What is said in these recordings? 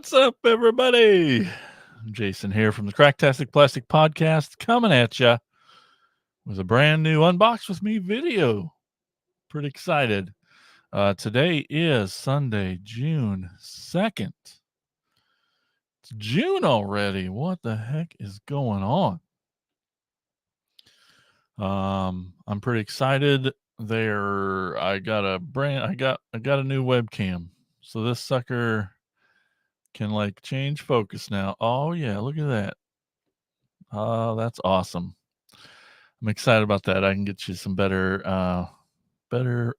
What's up, everybody? Jason here from the Cracktastic Plastic Podcast, coming at you with a brand new Unbox with Me video. Pretty excited. Today is Sunday, June 2nd. It's June already. What the heck is going on? I'm pretty excited. I got a new webcam. So this sucker can change focus now. Oh yeah, look at that. Oh, that's awesome. I'm excited about that. I can get you some better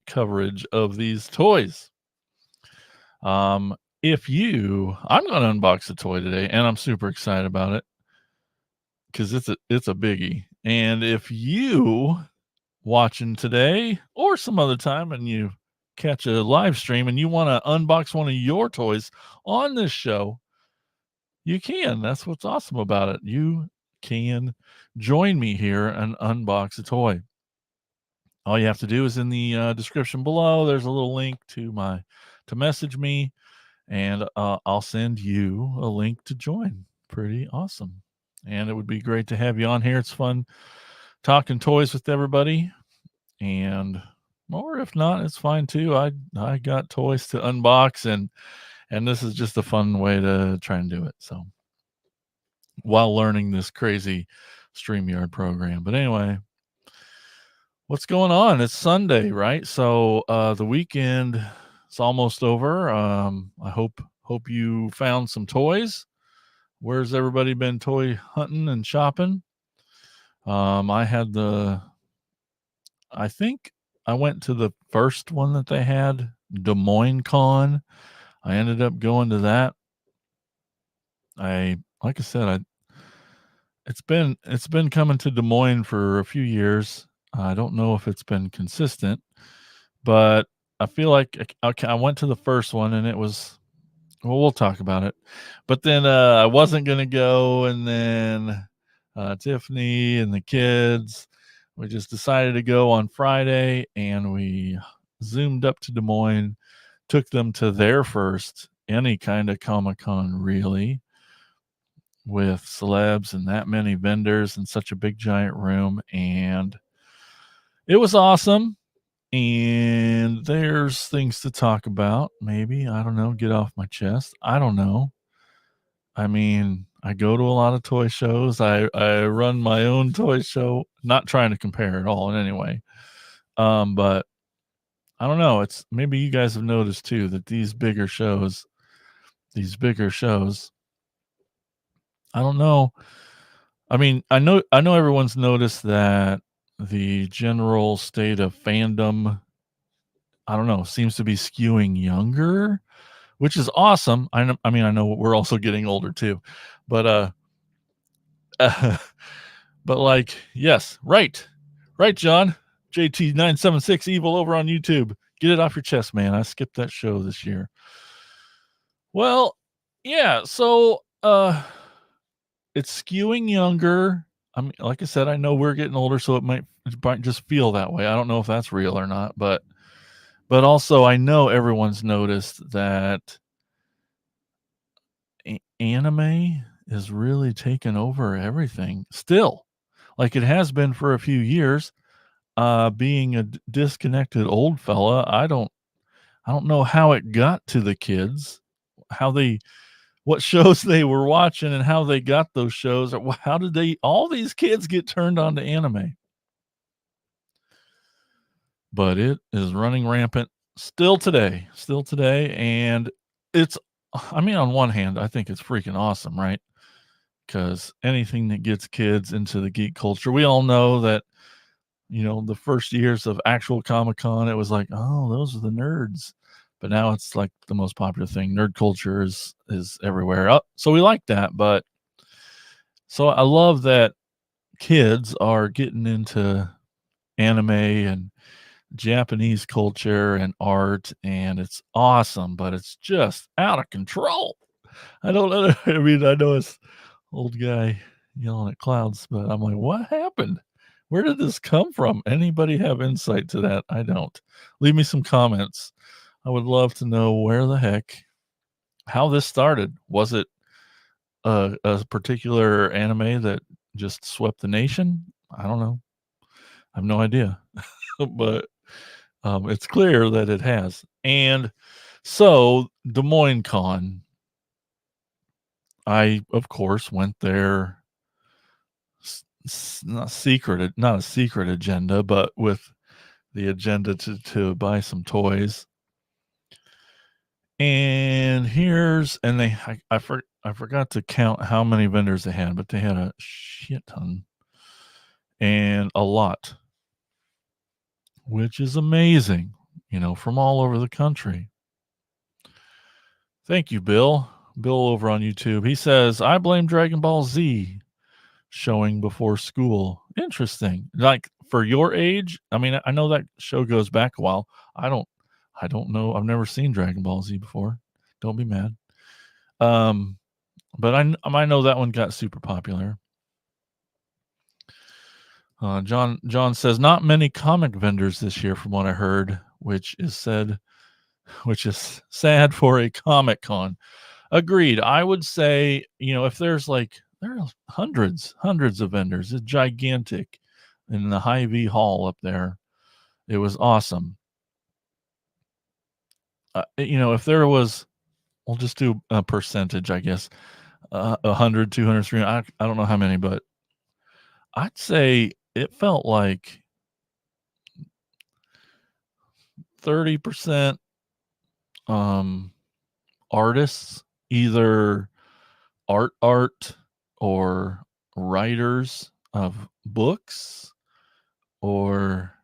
coverage of these toys. I'm going to unbox a toy today, and I'm super excited about it because it's a biggie. And if you watching today or some other time and you catch a live stream and you want to unbox one of your toys on this show, you can. That's what's awesome about it. You can join me here and unbox a toy. All you have to do is in the description below, there's a little link to message me, and I'll send you a link to join. Pretty awesome. And it would be great to have you on here. It's fun talking toys with everybody. Or if not, it's fine too. I got toys to unbox, and this is just a fun way to try and do it. So while learning this crazy StreamYard program. But anyway, what's going on? It's Sunday, right? So the weekend is almost over. I hope you found some toys. Where's everybody been toy hunting and shopping? I think I went to the first one that they had, Des Moines Con. I ended up going to that. Like I said, it's been coming to Des Moines for a few years. I don't know if it's been consistent, but I feel like I went to the first one and it was, well, we'll talk about it. But then I wasn't going to go, and then Tiffany and the kids, we just decided to go on Friday, and we zoomed up to Des Moines, took them to their first any kind of Comic-Con, really, with celebs and that many vendors in such a big giant room, and it was awesome. And there's things to talk about. Maybe, I don't know, get off my chest. I don't know. I mean, I go to a lot of toy shows. I run my own toy show, not trying to compare at all in any way. But I don't know. It's maybe you guys have noticed too that these bigger shows, I don't know. I mean, I know everyone's noticed that the general state of fandom, I don't know, seems to be skewing younger, which is awesome. I know we're also getting older too, but but yes, right, John, JT976 Evil over on YouTube. Get it off your chest, man. I skipped that show this year. Well, yeah, so it's skewing younger. I mean, like I said, I know we're getting older, so it might just feel that way. I don't know if that's real or not, but also I know everyone's noticed that anime is really taking over everything still, like it has been for a few years. Being a disconnected old fella, I don't know how it got to the kids, what shows they were watching and how they got those shows. How did all these kids get turned on to anime? But it is running rampant still today. And on one hand, I think it's freaking awesome, right? Because anything that gets kids into the geek culture, we all know that, the first years of actual Comic-Con, it was like, oh, those are the nerds. But now it's like the most popular thing. Nerd culture is everywhere. So we like that. But so I love that kids are getting into anime and Japanese culture and art, and it's awesome, but it's just out of control. I don't know. I mean, I know it's old guy yelling at clouds, but I'm like, what happened? Where did this come from? Anybody have insight to that? I don't. Leave me some comments. I would love to know where the heck how this started. Was it a particular anime that just swept the nation? I don't know. I have no idea, but it's clear that it has. And so Des Moines Con, I of course went there. Not a secret agenda, but with the agenda to buy some toys. And I forgot to count how many vendors they had, but they had a shit ton and a lot, which is amazing, from all over the country. Thank you, Bill. Bill over on YouTube. He says, I blame Dragon Ball Z showing before school. Interesting. Like for your age, I mean, I know that show goes back a while. I don't know. I've never seen Dragon Ball Z before. Don't be mad. But I know that one got super popular. John says not many comic vendors this year, from what I heard, which is sad for a Comic Con. Agreed. I would say, if there are hundreds of vendors. It's gigantic in the Hy-Vee hall up there. It was awesome. If there was, we'll just do a percentage, I guess. 100, 200, 300. I don't know how many, but I'd say it felt like 30% artists, either art or writers of books or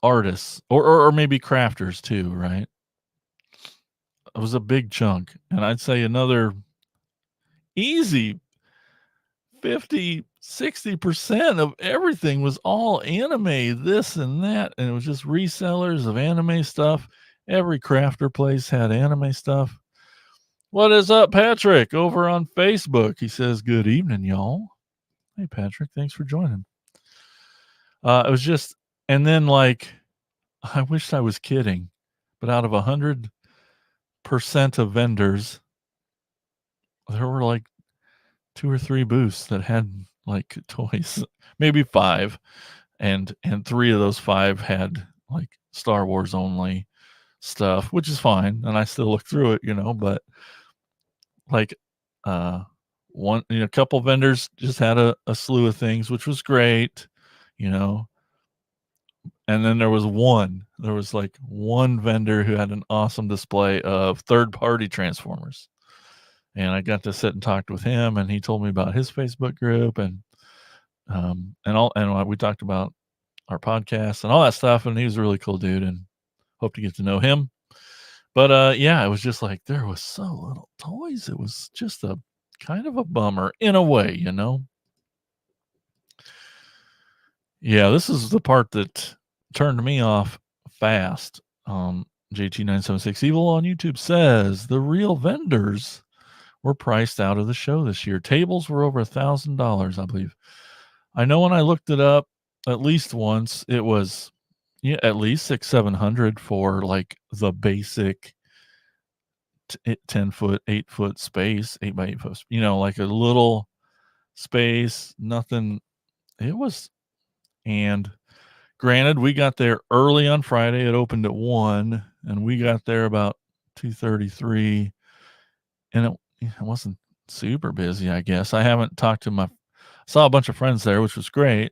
artists or maybe crafters too, right? It was a big chunk, and I'd say another easy 50-60% of everything was all anime, this and that, and it was just resellers of anime stuff. Every crafter place had anime stuff. What is up, Patrick, over on Facebook? He says, good evening, y'all. Hey, Patrick, thanks for joining. It was just, and then I wish I was kidding, but out of 100% of vendors, there were like 2 or 3 booths that had like toys, maybe 5, and 3 of those 5 had like Star Wars only stuff, which is fine, and I still look through it, but like a couple vendors just had a slew of things, which was great, and then there was like one vendor who had an awesome display of third-party Transformers. And I got to sit and talk with him, and he told me about his Facebook group and we talked about our podcast and all that stuff. And he was a really cool dude, and hope to get to know him. But yeah, it was just like there was so little toys. It was just a kind of a bummer in a way, Yeah, this is the part that turned me off fast. JT976 Evil on YouTube says the real vendors were priced out of the show this year. Tables were over $1,000, I believe. I know when I looked it up at least once, it was at least 600-700 for like the basic 10-foot, 8-foot space, 8x8 foot, like a little space, nothing. It was, and granted, we got there early on Friday. It opened at 1, and we got there about 2:33, and it wasn't super busy, I guess. I haven't talked to saw a bunch of friends there, which was great.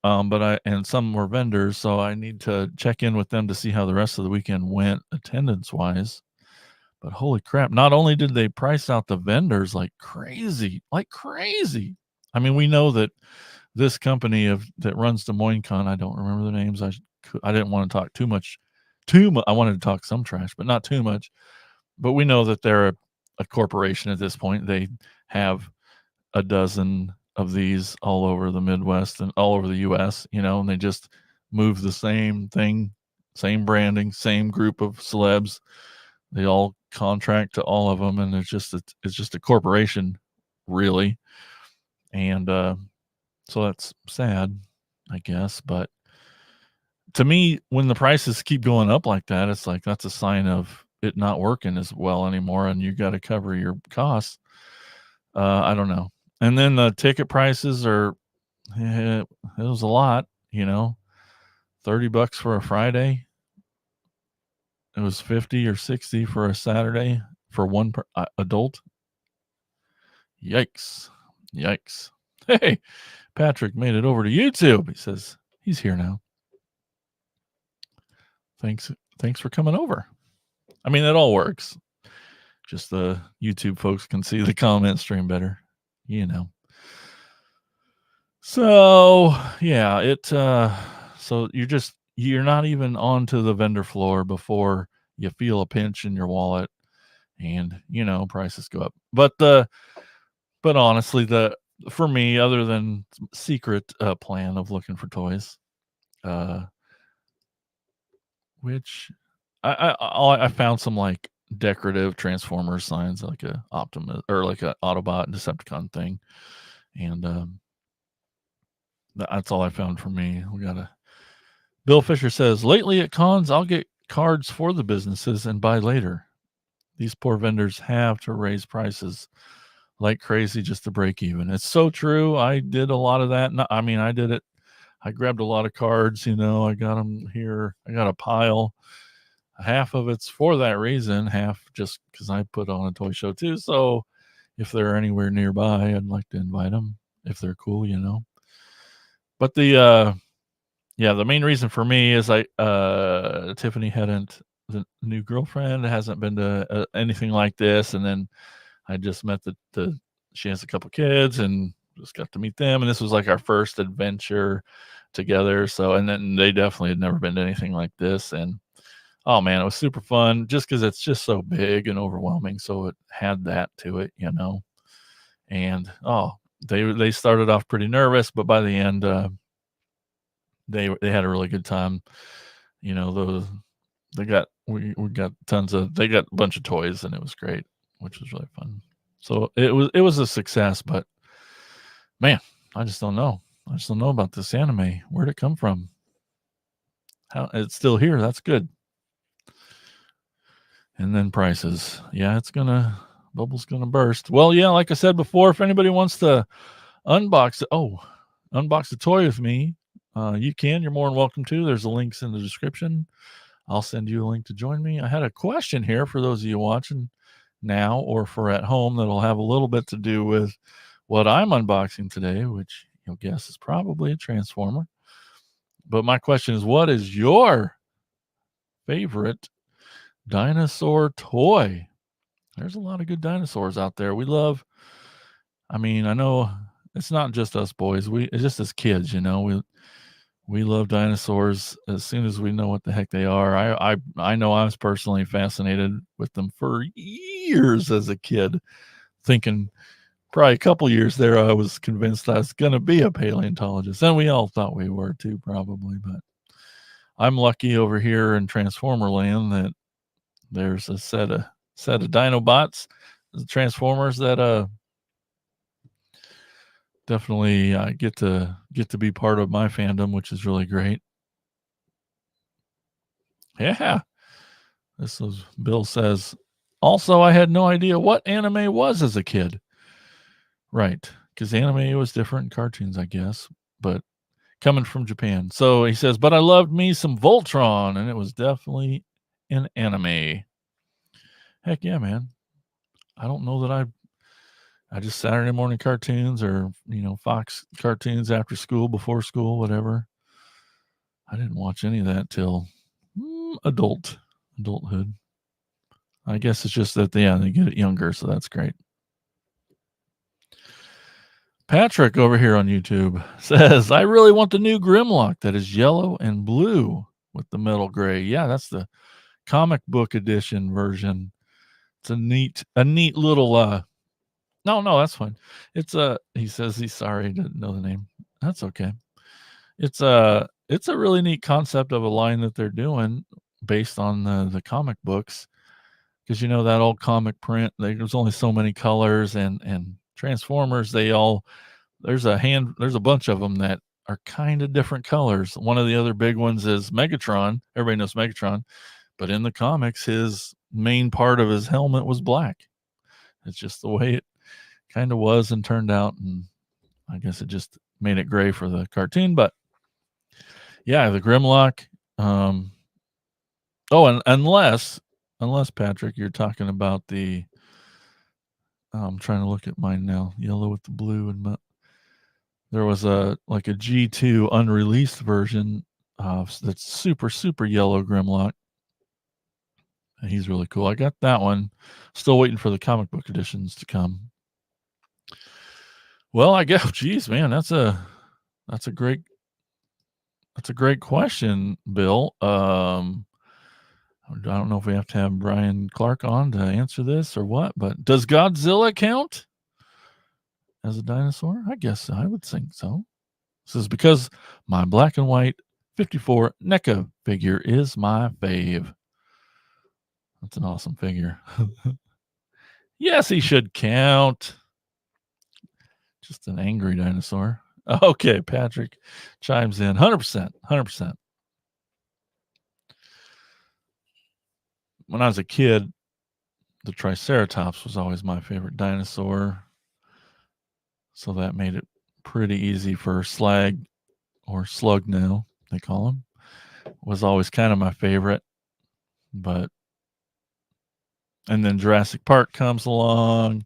And some were vendors, so I need to check in with them to see how the rest of the weekend went attendance wise. But holy crap, not only did they price out the vendors like crazy. I mean, we know that this company that runs Des Moines Con, I don't remember the names. I didn't want to talk too much. I wanted to talk some trash, but not too much. But we know that they're a corporation at this point. They have a dozen of these all over the Midwest and all over the US, and they just move the same thing, same branding, same group of celebs. They all contract to all of them, and it's just a corporation, really. And so that's sad, I guess. But to me, when the prices keep going up like that, it's like that's a sign of it not working as well anymore, and you gotta cover your costs. I don't know. And then the ticket prices are it was a lot, 30 bucks for a Friday. It was 50 or 60 for a Saturday for one adult. Yikes. Yikes. Hey, Patrick made it over to YouTube. He says he's here now. Thanks for coming over. I mean, it all works. Just the YouTube folks can see the comment stream better, you know. So, yeah, so you're not even onto the vendor floor before you feel a pinch in your wallet and, prices go up. But honestly, for me, other than secret plan of looking for toys, uh, which I found some like decorative Transformers signs, like a Optimus or like a Autobot Decepticon thing, and that's all I found for me. We got a Bill Fisher says lately at cons I'll get cards for the businesses and buy later. These poor vendors have to raise prices like crazy just to break even. It's so true. I did a lot of that. I mean, I did it. I grabbed a lot of cards, I got them here. I got a pile. Half of it's for that reason, half just because I put on a toy show too. So if they're anywhere nearby, I'd like to invite them if they're cool. But the main reason for me is Tiffany the new girlfriend hasn't been to anything like this. And then I just met she has a couple kids and just got to meet them. And this was like our first adventure together. So, and then they definitely had never been to anything like this. And oh man, it was super fun just because it's just so big and overwhelming. So it had that to it. And they started off pretty nervous, but by the end, they had a really good time. Those we got they got a bunch of toys and it was great, which was really fun. So it was a success, but man, I just don't know. I just don't know about this anime. Where'd it come from? How it's still here. That's good. And then prices. Yeah, bubble's gonna burst. Well, yeah, like I said before, if anybody wants to unbox a toy with me, you can. You're more than welcome to. There's the links in the description. I'll send you a link to join me. I had a question here for those of you watching now or for at home that'll have a little bit to do with what I'm unboxing today, which you'll guess is probably a Transformer. But my question is, what is your favorite dinosaur toy? There's a lot of good dinosaurs out there. I know it's not just us boys. It's just as kids, we love dinosaurs as soon as we know what the heck they are. I know I was personally fascinated with them for years as a kid, thinking probably a couple years there, I was convinced I was going to be a paleontologist, and we all thought we were too, probably. But I'm lucky over here in Transformer Land that there's a set of Dinobots, Transformers that definitely I get to be part of my fandom, which is really great. Yeah. This was Bill says, also, I had no idea what anime was as a kid. Right. Because anime was different cartoons, I guess, but coming from Japan. So he says, but I loved me some Voltron, and it was definitely an anime. Heck yeah, man. I don't know that I just Saturday morning cartoons or, Fox cartoons after school, before school, whatever. I didn't watch any of that till adulthood. I guess it's just that, they get it younger, so that's great. Patrick over here on YouTube says, I really want the new Grimlock that is yellow and blue with the metal gray. Yeah, that's the comic book edition version. It's a neat little no, that's fine. He says he's sorry, didn't know the name. That's okay. It's a really neat concept of a line that they're doing based on the comic books. Because that old comic print, there's only so many colors, and Transformers, there's a bunch of them that are kind of different colors. One of the other big ones is Megatron. Everybody knows Megatron, but in the comics, his main part of his helmet was black. It's just the way it kind of was and turned out, and I guess it just made it gray for the cartoon. But yeah, the Grimlock. And unless Patrick, you're talking about the. I'm trying to look at mine now. Yellow with the blue and there was a G2 unreleased version that's super yellow Grimlock. And he's really cool. I got that one. Still waiting for the comic book editions to come. Well, I guess, geez, man, that's a great question, Bill. I don't know if we have to have Brian Clark on to answer this or what, but does Godzilla count as a dinosaur? I guess I would think so. This is because my black and white 54 NECA figure is my fave. That's an awesome figure. Yes, he should count. Just an angry dinosaur. Okay, Patrick chimes in. 100%. 100%. When I was a kid, the Triceratops was always my favorite dinosaur. So that made it pretty easy for Slag, or Slug now, they call him. Was always kind of my favorite. And then Jurassic Park comes along,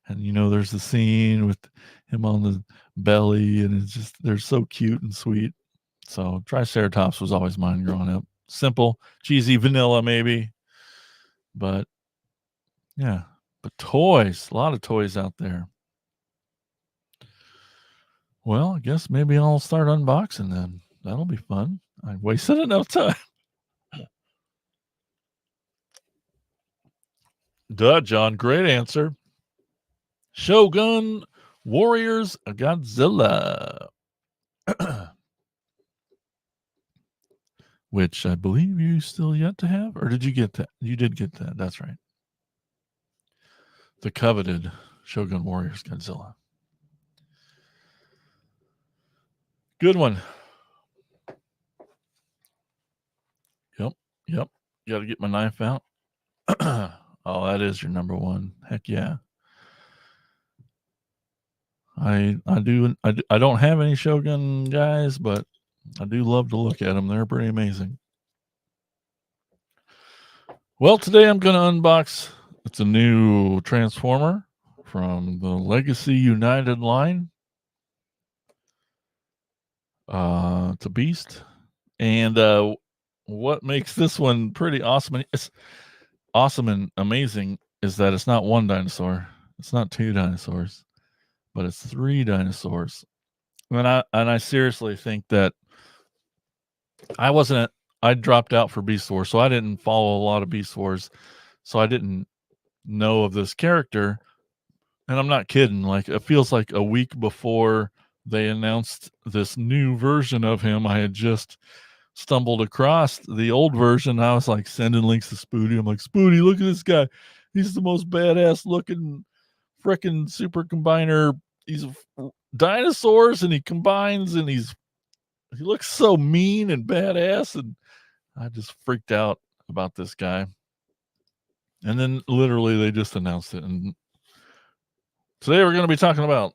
and there's the scene with him on the belly, and it's just, they're so cute and sweet. So Triceratops was always mine growing up. Simple, cheesy, vanilla maybe. But yeah, but toys, a lot of toys out there. Well, I guess maybe I'll start unboxing then. That'll be fun. I wasted enough time. Duh, John. Great answer. Shogun Warriors Godzilla. Which I believe you still yet to have. Or did you get that? You did get that. That's right. The coveted Shogun Warriors Godzilla. Good one. Yep. Got to get my knife out. Oh, that is your number one. Heck yeah. I don't have any Shogun guys, but I do love to look at them. They're pretty amazing. Well, today I'm going to unbox. It's a new Transformer from the Legacy United line. It's a beast. And what makes this one pretty awesome, it's awesome and amazing, is that it's not one dinosaur. It's not two dinosaurs, but it's three dinosaurs. And I seriously think that I dropped out for Beast Wars, so I didn't follow a lot of Beast Wars. So I didn't know of this character. And I'm not kidding. Like, it feels like a week before they announced this new version of him, I had just stumbled across the old version. I was like sending links to Spooty. I'm like, Spooty, look at this guy. He's the most badass looking freaking super combiner. He's dinosaurs and he combines, and he looks so mean and badass. And I just freaked out about this guy. And then literally they just announced it. And today we're going to be talking about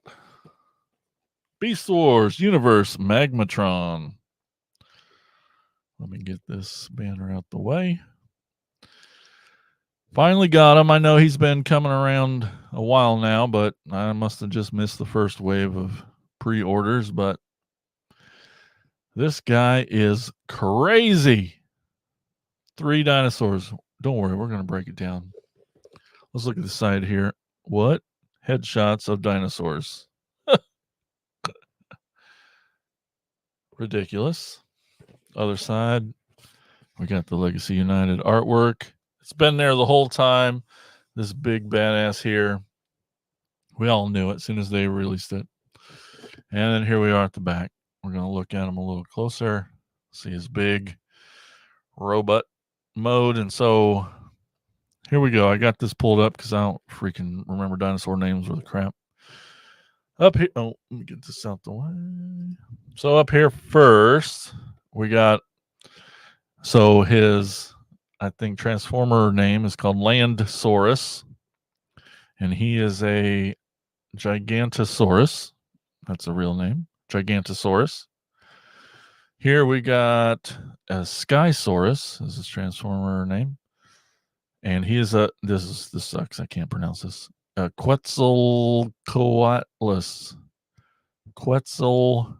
Beast Wars Universe Magmatron. Let me get this banner out the way. Finally got him. I know he's been coming around a while now, but I must have just missed the first wave of pre-orders. But this guy is crazy. 3 dinosaurs. Don't worry, we're going to break it down. Let's look at the side here. What? Headshots of dinosaurs. Ridiculous. Other side, we got the Legacy United artwork. It's been there the whole time. This big badass here. We all knew it as soon as they released it. And then here we are at the back. We're going to look at him a little closer. See his big robot mode. And so here we go. I got this pulled up because I don't freaking remember dinosaur names or the crap. Up here, oh, let me get this out the way. So up here first, we got, so his, I think, Transformer name is called Landsaurus, and he is a Gigantosaurus. That's a real name, Gigantosaurus. Here we got a Skysaurus, is his Transformer name, and he is a, this sucks, I can't pronounce this, a Quetzalcoatlus. Quetzalcoatlus. Quetzal,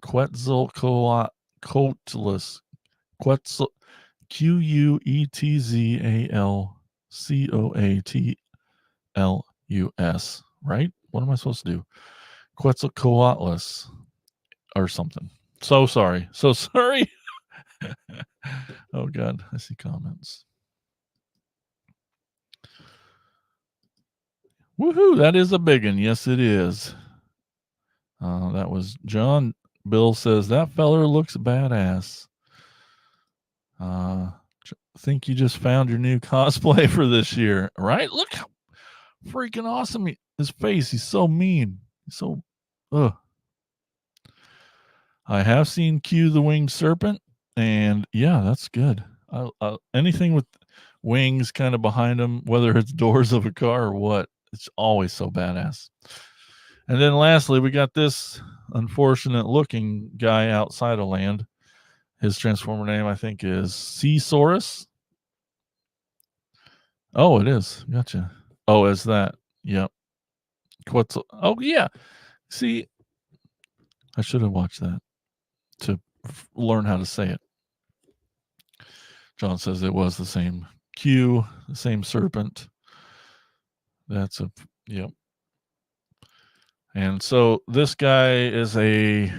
Quetzalcoatlus, right? What am I supposed to do? Quetzalcoatlus or something. So sorry. So sorry. Oh, God. I see comments. Woohoo. That is a big one. Yes, it is. That was John. Bill says, that feller looks badass. Think you just found your new cosplay for this year, right? Look how freaking awesome his face. He's so mean. He's so, ugh. I have seen Q the Winged Serpent, and yeah, that's good. Anything with wings kind of behind him, whether it's doors of a car or what, it's always so badass. And then lastly, we got this unfortunate looking guy outside of land. His Transformer name, I think, is Seasaurus. Oh, it is. Gotcha. Oh, is that? Yep. Oh, yeah. See, I should have watched that to learn how to say it. John says it was the same Q, the same serpent. That's a, yep. And so this guy is a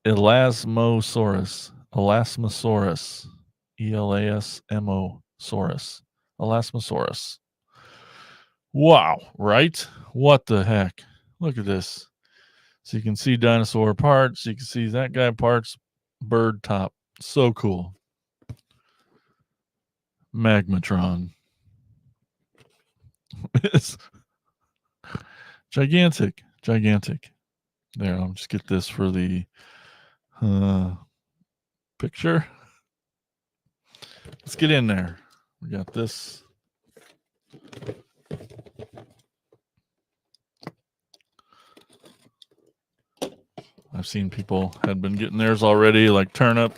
Elasmosaurus. Elasmosaurus. Elasmosaurus. Elasmosaurus. Wow, right? What the heck? Look at this. So you can see dinosaur parts. You can see that guy parts. Bird top. So cool. Magmatron. It's gigantic. Gigantic. There, I'll just get this for the picture. Let's get in there. We got this. I've seen people had been getting theirs already, like Turnip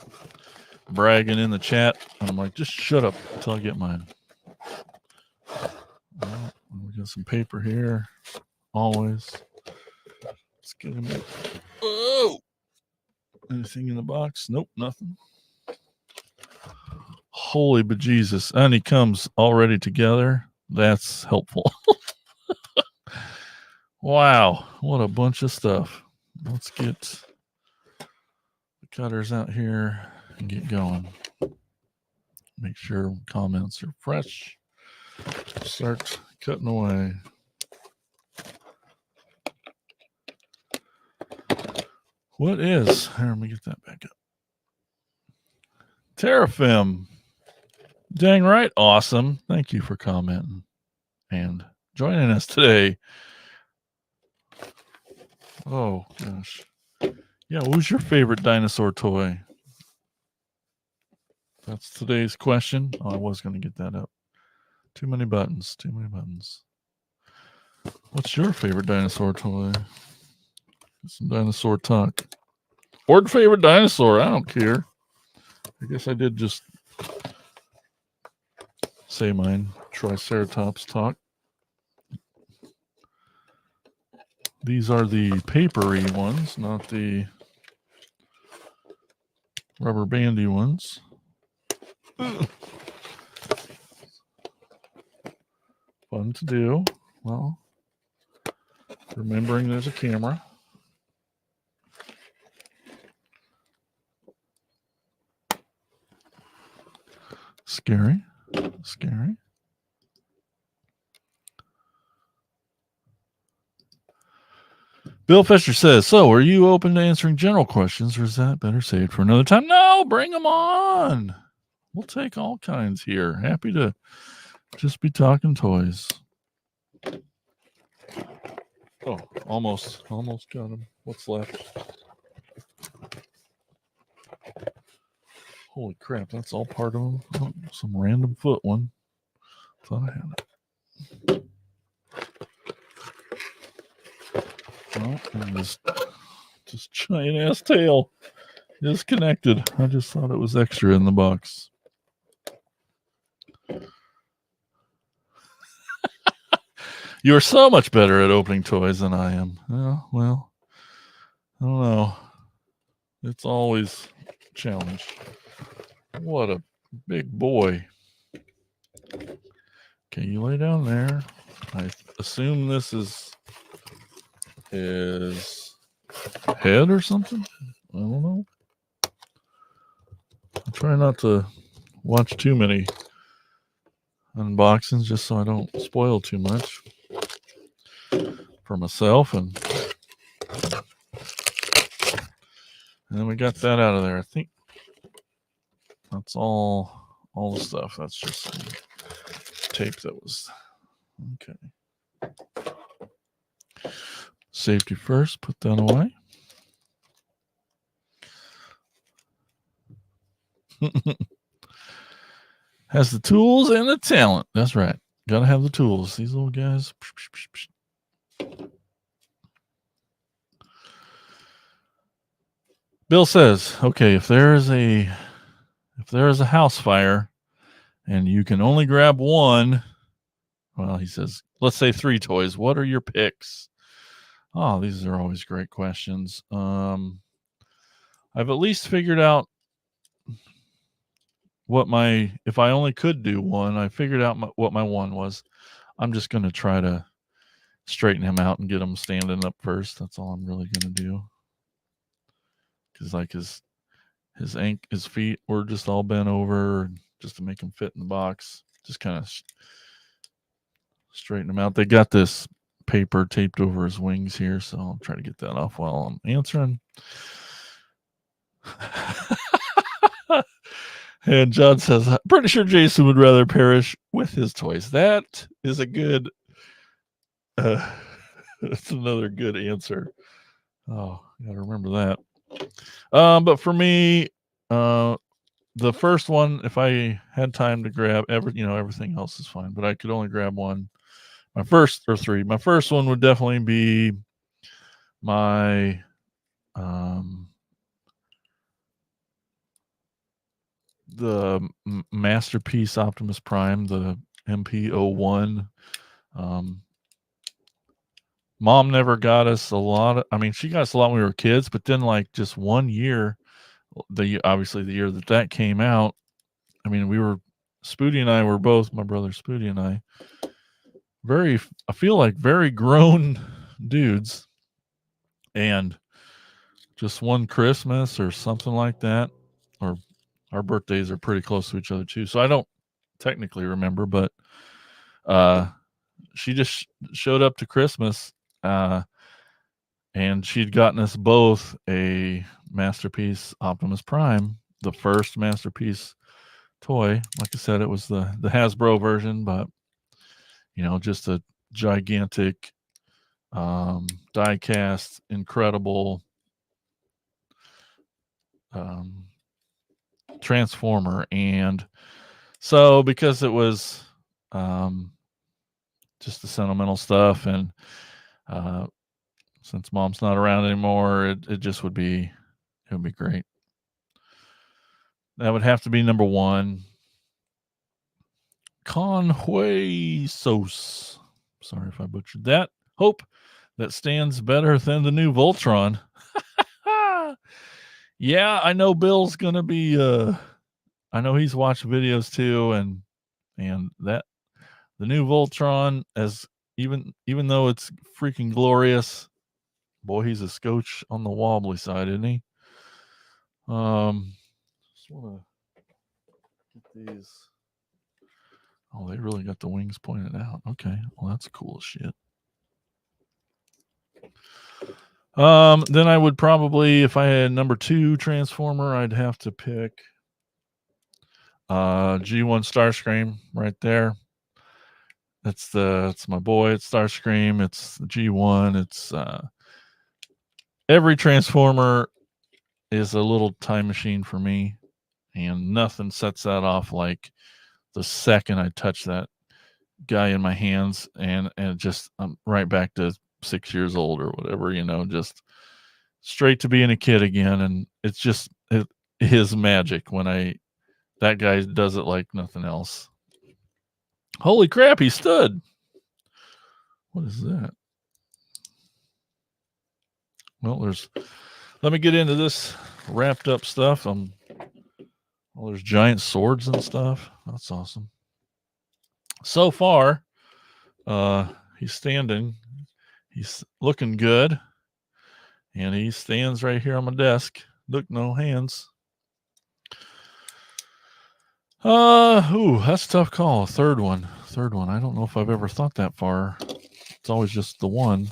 bragging in the chat. I'm like, just shut up until I get mine. Well, we got some paper here. Always. Let's get him. Oh! Anything in the box? Nope, nothing. Holy bejesus. And he comes already together. That's helpful. Wow. What a bunch of stuff. Let's get the cutters out here and get going. Make sure comments are fresh. Start cutting away. What is? Here, let me get that back up. Terrafim. Dang right. Awesome. Thank you for commenting and joining us today. Oh, gosh. Yeah, what was your favorite dinosaur toy? That's today's question. Oh, I was going to get that up. Too many buttons. Too many buttons. What's your favorite dinosaur toy? Some dinosaur talk. Or favorite dinosaur. I don't care. I guess I did just say mine. Triceratops talk. These are the papery ones, not the rubber bandy ones. Fun to do. Well, remembering there's a camera. Scary. Scary. Bill Fisher says, so are you open to answering general questions, or is that better saved for another time? No, bring them on. We'll take all kinds here. Happy to just be talking toys. Oh, almost got him. What's left? Holy crap, that's all part of him. Oh, some random foot one. Thought I had it. Oh, and this giant ass tail disconnected. I just thought it was extra in the box. You're so much better at opening toys than I am. Yeah, well, I don't know. It's always a challenge. What a big boy. Okay, you lay down there. I assume this is his head or something. I don't know. I try not to watch too many unboxings just so I don't spoil too much for myself. And then we got that out of there. I think that's all the stuff. That's just some tape that was okay. Safety first, put that away. Has the tools and the talent. That's right. Gotta have the tools. These little guys. Bill says, okay, if there is a house fire and you can only grab one, well, he says, let's say 3 toys. What are your picks? Oh, these are always great questions. I've at least figured out if I only could do one, I figured out what my one was. I'm just going to try to straighten him out and get him standing up first. That's all I'm really going to do. Because like his feet were just all bent over just to make him fit in the box. Just kind of straighten him out. They got this paper taped over his wings here, so I'll try to get that off while I'm answering. And John says, I'm pretty sure Jason would rather perish with his toys. That is a good that's another good answer. Oh, I gotta remember that. But for me, the first one, if I had time to grab everything else is fine, but I could only grab one. My first one would definitely be my the Masterpiece Optimus Prime, the MP01. Mom never got us a lot. She got us a lot when we were kids, but then like just 1 year, obviously the year that came out. Spoody and I were both, my brother Spoody and I feel like very grown dudes, and just one Christmas or something like that, or our birthdays are pretty close to each other too. So I don't technically remember, but she just showed up to Christmas, and she'd gotten us both a Masterpiece Optimus Prime, the first Masterpiece toy. Like I said, it was the Hasbro version, but just a gigantic die cast, incredible transformer. And so because it was just the sentimental stuff, and since Mom's not around anymore, it would be great. That would have to be number 1. Conway Sauce. Sorry if I butchered that. Hope that stands better than the new Voltron. Yeah, I know Bill's gonna be I know he's watched videos too, and that the new Voltron, as even though it's freaking glorious, boy, he's a scotch on the wobbly side, isn't he? Just wanna get these. Oh, they really got the wings pointed out. Okay, well that's cool as shit. Then I would probably, if I had number 2 Transformer, I'd have to pick G1 Starscream right there. It's my boy. It's Starscream. It's the G1. It's every Transformer is a little time machine for me, and nothing sets that off like the second I touch that guy in my hands, and just I'm right back to 6 years old or whatever, just straight to being a kid again. And it's just it is magic when that guy does it like nothing else. Holy crap, he stood. What is that? Well, let me get into this wrapped up stuff. There's giant swords and stuff. That's awesome. So far, he's standing. He's looking good. And he stands right here on my desk. Look, no hands. That's a tough call. Third one. I don't know if I've ever thought that far. It's always just the one.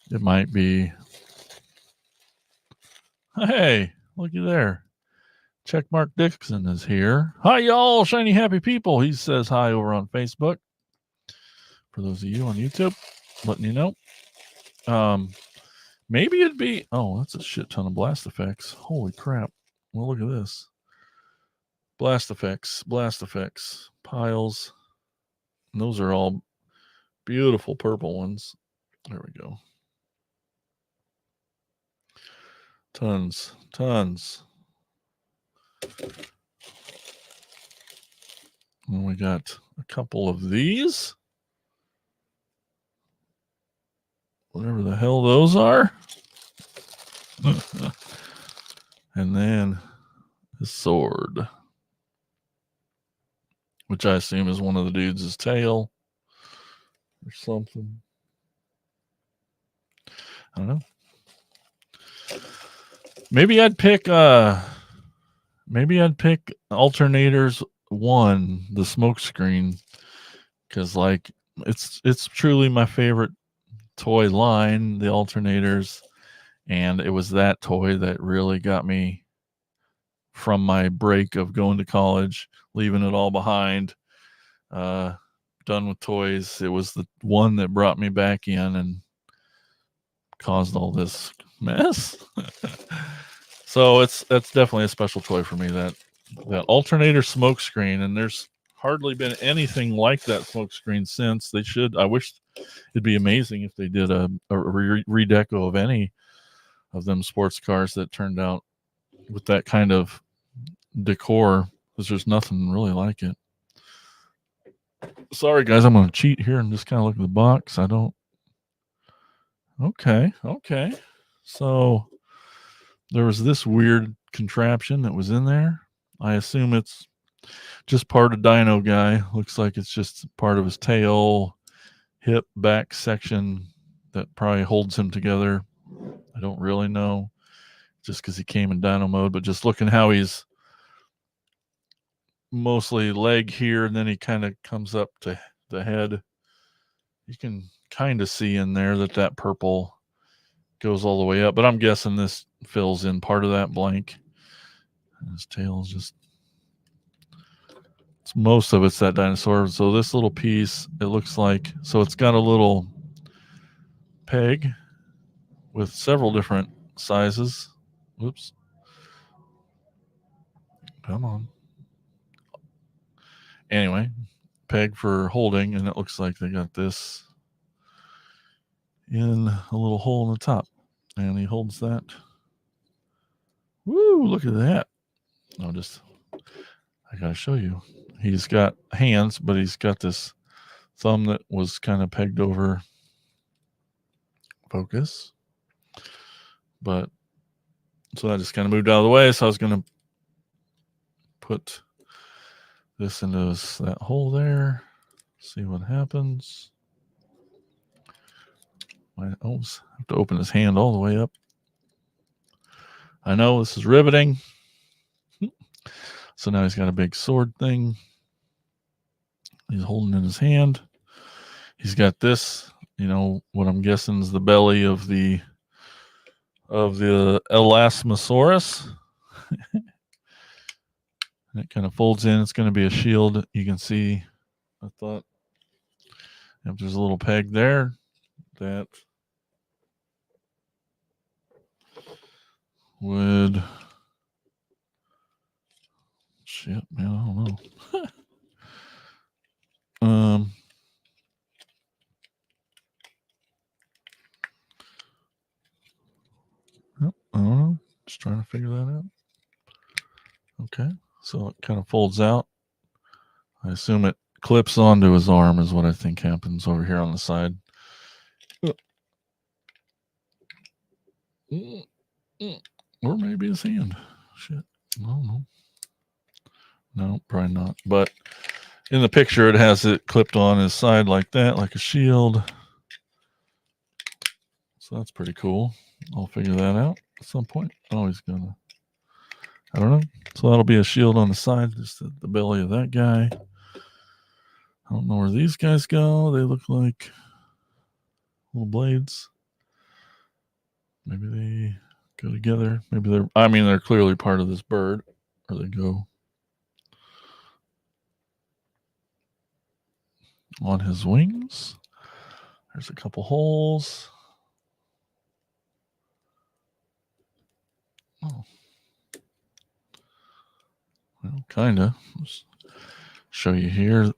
It might be. Hey, looky there. Checkmark Dixon is here. Hi, y'all, shiny happy people. He says hi over on Facebook. For those of you on YouTube, letting you know. Maybe it'd be. Oh, that's a shit ton of blast effects. Holy crap. Well, look at this. Blast effects, piles. And those are all beautiful purple ones. There we go. Tons. And we got a couple of these. Whatever the hell those are. And then the sword, which I assume is one of the dudes' tail or something. I don't know. Maybe I'd pick Alternators 1, the smoke screen, because like it's truly my favorite toy line, the Alternators, and it was that toy that really got me from my break of going to college, leaving it all behind, done with toys. It was the one that brought me back in and caused all this mess. So that's definitely a special toy for me, that Alternator smoke screen. And there's hardly been anything like that smoke screen since. I wish it'd be amazing if they did a redeco of any of them sports cars that turned out with that kind of decor, because there's nothing really like it. Sorry guys, I'm going to cheat here and just kind of look at the box. Okay. So there was this weird contraption that was in there. I assume it's just part of Dino Guy. Looks like it's just part of his tail, hip, back section that probably holds him together. I don't really know, just because he came in Dino mode, but just looking how he's mostly leg here, and then he kind of comes up to the head. You can kind of see in there that purple goes all the way up, but I'm guessing this fills in part of that blank. And his tail is just, most of it's that dinosaur. So this little piece, it looks like, so it's got a little peg with several different sizes. Whoops. Come on. Anyway, peg for holding, and it looks like they got this in a little hole in the top, and he holds that. Woo, look at that. I gotta show you. He's got hands, but he's got this thumb that was kind of pegged over. Focus. But so I just kind of moved out of the way. So I was going to put this into that hole there. See what happens. I almost have to open his hand all the way up. I know this is riveting. So now he's got a big sword thing. He's holding in his hand. He's got this, what I'm guessing is the belly of the Elasmosaurus. And it kind of folds in. It's going to be a shield. You can see, I thought, if there's a little peg there, that would, shit, man, I don't know. I don't know. Just trying to figure that out. Okay, so it kind of folds out. I assume it clips onto his arm is what I think happens over here on the side. Or maybe his hand. Shit, I don't know. No, probably not. But in the picture, it has it clipped on his side like that, like a shield. So that's pretty cool. I'll figure that out at some point. Always gonna. I don't know. So that'll be a shield on the side, just the belly of that guy. I don't know where these guys go. They look like little blades. Maybe they go together. Maybe they're clearly part of this bird. Or they go on his wings. There's a couple holes. Oh. Well, kind of. Show you here.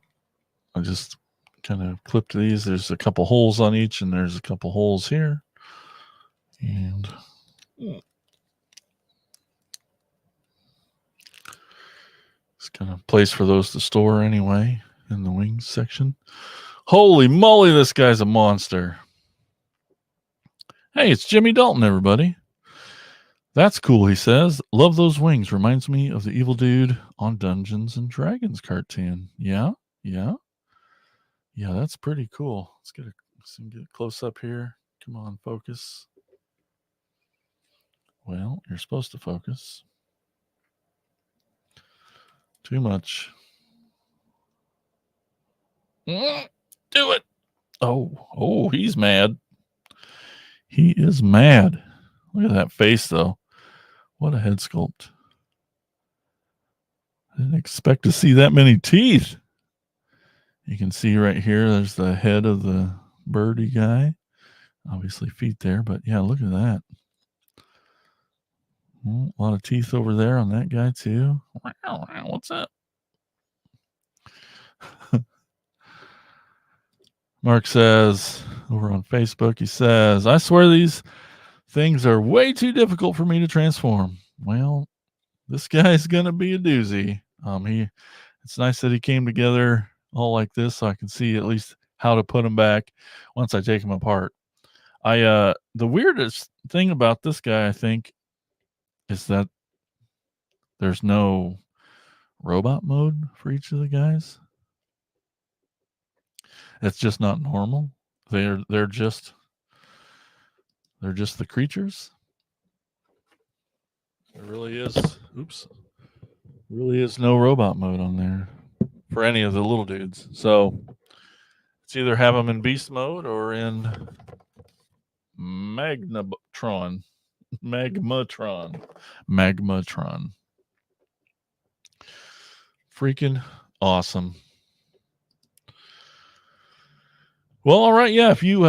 I just kind of clipped these. There's a couple holes on each, and there's a couple holes here. And it's kind of place for those to store anyway in the wings section. Holy moly, this guy's a monster. Hey, it's Jimmy Dalton, everybody. That's cool, he says. Love those wings. Reminds me of the evil dude on Dungeons and Dragons cartoon. Yeah. Yeah, that's pretty cool. Let's get a close up here. Come on, focus. Well, you're supposed to focus. Too much. Do it. Oh, he's mad. He is mad. Look at that face, though. What a head sculpt. I didn't expect to see that many teeth. You can see right here, there's the head of the birdie guy. Obviously feet there, but yeah, look at that. A lot of teeth over there on that guy, too. What's up? Mark says over on Facebook, he says, I swear these things are way too difficult for me to transform. Well, this guy's going to be a doozy. It's nice that he came together all like this so I can see at least how to put them back once I take them apart. The weirdest thing about this guy, I think, is that there's no robot mode for each of the guys. It's just not normal. They're just the creatures. There really is. Really is no robot mode on there for any of the little dudes. So it's either have them in beast mode or in Magmatron. Freaking awesome. Well, all right. Yeah. If you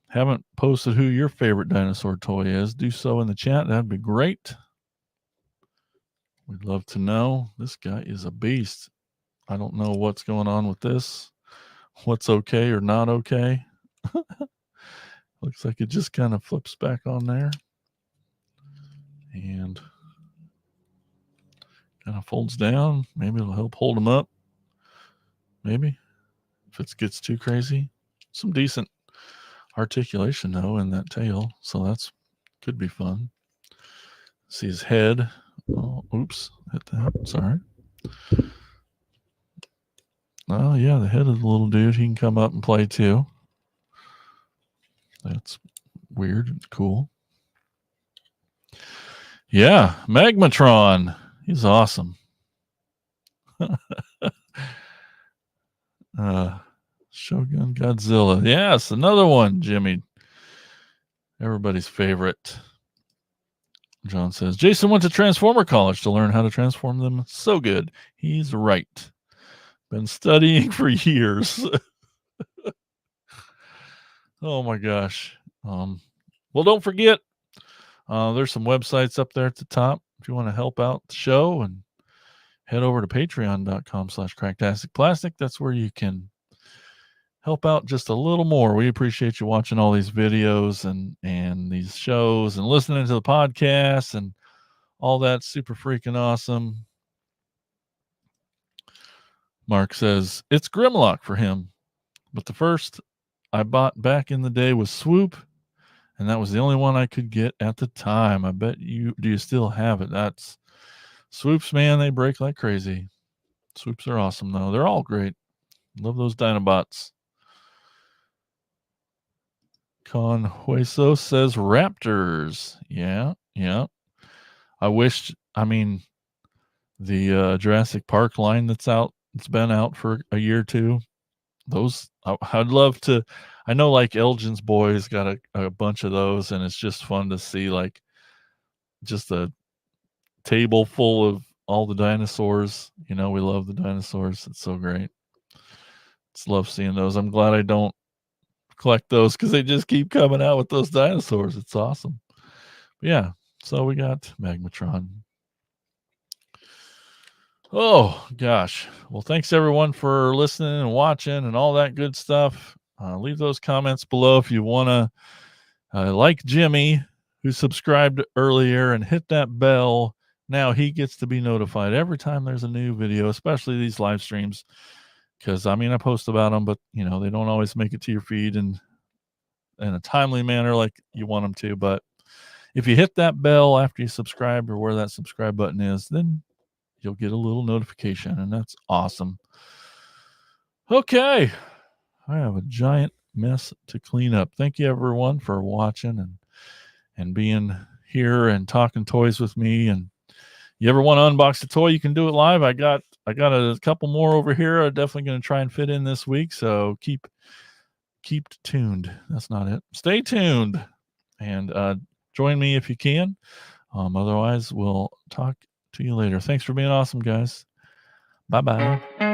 haven't posted who your favorite dinosaur toy is, do so in the chat. That'd be great. We'd love to know. This guy is a beast. I don't know what's going on with this. What's okay or not okay. Looks like it just kind of flips back on there. And kind of folds down. Maybe it'll help hold him up. Maybe. If it gets too crazy. Some decent articulation, though, in that tail. So that's could be fun. See his head. Oh, oops. Hit that. Sorry. Oh, yeah, the head of the little dude. He can come up and play, too. That's weird and cool. Yeah, Magmatron. He's awesome. Shogun Godzilla. Yes, another one, Jimmy. Everybody's favorite. John says, Jason went to Transformer College to learn how to transform them. So good. He's right. Been studying for years. Oh my gosh. Well, don't forget, there's some websites up there at the top if you want to help out the show, and head over to patreon.com/cracktasticplastic. That's where you can help out just a little more. We appreciate you watching all these videos and these shows and listening to the podcast and all that super freaking awesome. Mark says it's Grimlock for him, but the first I bought back in the day was Swoop, and that was the only one I could get at the time. I bet you do. You still have it? That's Swoops, man. They break like crazy. Swoops are awesome though. They're all great. Love those Dinobots. Conhueso says Raptors. Yeah. I wished. I mean, the Jurassic Park line that's out. It's been out for a year or two. Those I'd love to. I know like Elgin's Boys got a bunch of those, and it's just fun to see like just a table full of all the dinosaurs. We love the dinosaurs. It's so great. Just love seeing those. I'm glad I don't collect those because they just keep coming out with those dinosaurs. It's awesome. But yeah, so we got Magmatron. Oh gosh. Well, thanks everyone for listening and watching and all that good stuff. Leave those comments below if you want to, like Jimmy, who subscribed earlier, and hit that bell. Now he gets to be notified every time there's a new video, especially these live streams. Because I post about them, but they don't always make it to your feed in a timely manner like you want them to. But if you hit that bell after you subscribe, or where that subscribe button is, then you'll get a little notification, and that's awesome. Okay, I have a giant mess to clean up. Thank you everyone for watching and being here and talking toys with me. And you ever want to unbox a toy, you can do it live. I got a couple more over here. I'm definitely going to try and fit in this week, so keep tuned. That's not it. Stay tuned and join me if you can. Otherwise, we'll talk to you later. Thanks for being awesome, guys. Bye-bye.